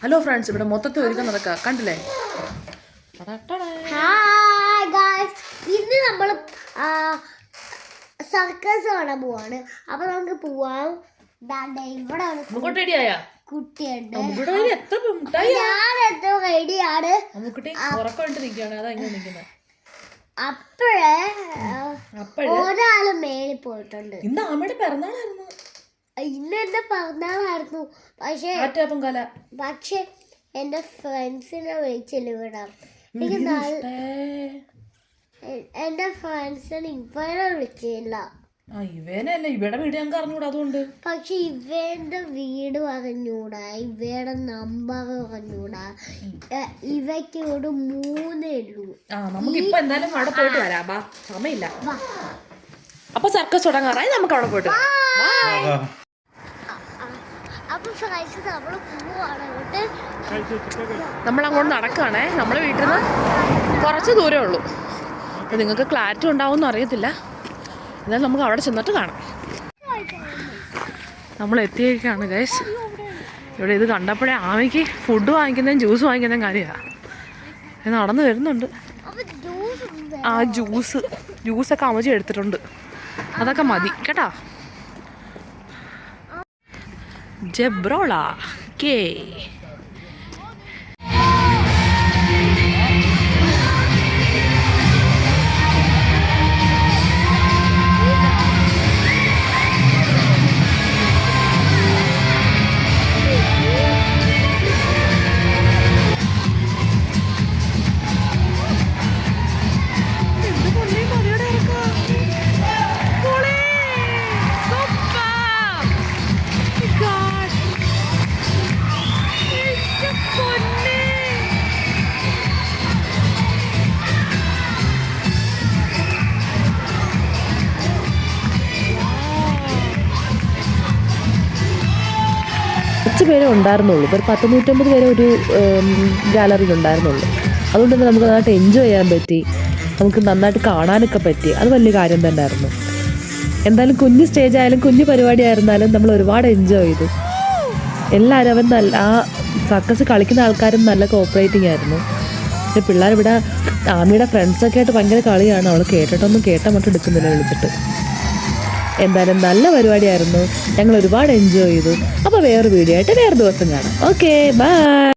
Hello friends, ഇവിടെ മൊത്തത്തിൽ ഒരുക്കം നടക്കുക കണ്ടില്ലേ? ഇന്ന് നമ്മൾ സർക്കസ് കാണാൻ പോവാണ്. അപ്പൊ നമുക്ക് പോവാം. ഇവിടെ കുട്ടിയുണ്ട്. ഞാൻ എത്ര റെഡിയാണ്. അപ്പോഴേ ഒരാള് മേളിൽ പോയിട്ടുണ്ട്. ഇന്ന് അമ്മയുടെ പിറന്നാളായിരുന്നു. ഇന്ന് എന്റെ പിറന്നാളായിരുന്നു. പക്ഷെ എന്റെ ഫ്രണ്ട്സിനെ വിളിച്ചില്ല ഇവിടെ. എന്റെ ഫ്രണ്ട്സിനെ ഇവനെ വിളിച്ചില്ല. ഇവനല്ല, ഇവിടെ വീട് ഞങ്ങൾക്ക് അറിഞ്ഞൂടാ. അതുകൊണ്ട് പക്ഷെ ഇവന്റെ വീട് പറഞ്ഞൂടാ, ഇവയുടെ നമ്പർ പറഞ്ഞൂടാ. ഇവയ്ക്ക് ഇവിടെ 3 ഉള്ളൂ. നമുക്കിപ്പോ എന്തായാലും അവിടെ പോയിട്ട് വരാം. സമയമില്ല. അപ്പൊ സർക്കസ് തുടങ്ങാറായി, നമുക്ക് അവിടെ പോയിട്ട് നമ്മളങ്ങോട്ട് നടക്കുകയാണേ. നമ്മളെ വീട്ടിൽ നിന്ന് കുറച്ച് ദൂരമേ ഉള്ളൂ. അപ്പം നിങ്ങൾക്ക് ക്ലാരിറ്റി ഉണ്ടാവുമെന്ന് അറിയത്തില്ല. എന്നാലും നമുക്ക് അവിടെ ചെന്നിട്ട് കാണാം. നമ്മൾ എത്തിയേക്കാണ് ഗൈസ്. ഇവിടെ ഇത് കണ്ടപ്പോഴേ ആമയ്ക്ക് ഫുഡ് വാങ്ങിക്കുന്നതും ജ്യൂസ് വാങ്ങിക്കുന്നതും കാര്യമാണ്. നടന്നു വരുന്നുണ്ട്. ജ്യൂസൊക്കെ അമ്മച്ചി എടുത്തിട്ടുണ്ട്. അതൊക്കെ മതി കേട്ടോ. ജബ്രോള കേ പേരെ ഉണ്ടായിരുന്നുള്ളൂ. ഒരു 100-150 പേരെ ഒരു ഗാലറിയിൽ ഉണ്ടായിരുന്നുള്ളൂ. അതുകൊണ്ട് തന്നെ നമുക്ക് നന്നായിട്ട് എൻജോയ് ചെയ്യാൻ പറ്റി. നമുക്ക് നന്നായിട്ട് കാണാനൊക്കെ പറ്റി. അത് വലിയ കാര്യം തന്നെ ആയിരുന്നു. എന്തായാലും കുഞ്ഞ് സ്റ്റേജ് ആയാലും കുഞ്ഞ് പരിപാടി ആയിരുന്നാലും നമ്മൾ ഒരുപാട് എൻജോയ് ചെയ്തു. എല്ലാവരും അവൻ ആ സർക്കസ് കളിക്കുന്ന ആൾക്കാരും നല്ല കോപ്പറേറ്റിംഗ് ആയിരുന്നു. പിന്നെ പിള്ളേരിവിടെ ആമിയുടെ ഫ്രണ്ട്സൊക്കെ ആയിട്ട് ഭയങ്കര കളിയാണ്. അവൾ കേട്ടിട്ടൊന്നും മട്ടും എടുക്കുന്നില്ല വിളിച്ചിട്ട്. എന്തായാലും നല്ല പരിപാടിയായിരുന്നു. ഞങ്ങൾ ഒരുപാട് എൻജോയ് ചെയ്തു. അപ്പോൾ വേറൊരു വീഡിയോ ആയിട്ട് വേറെ ദിവസം കാണാം. Okay, by.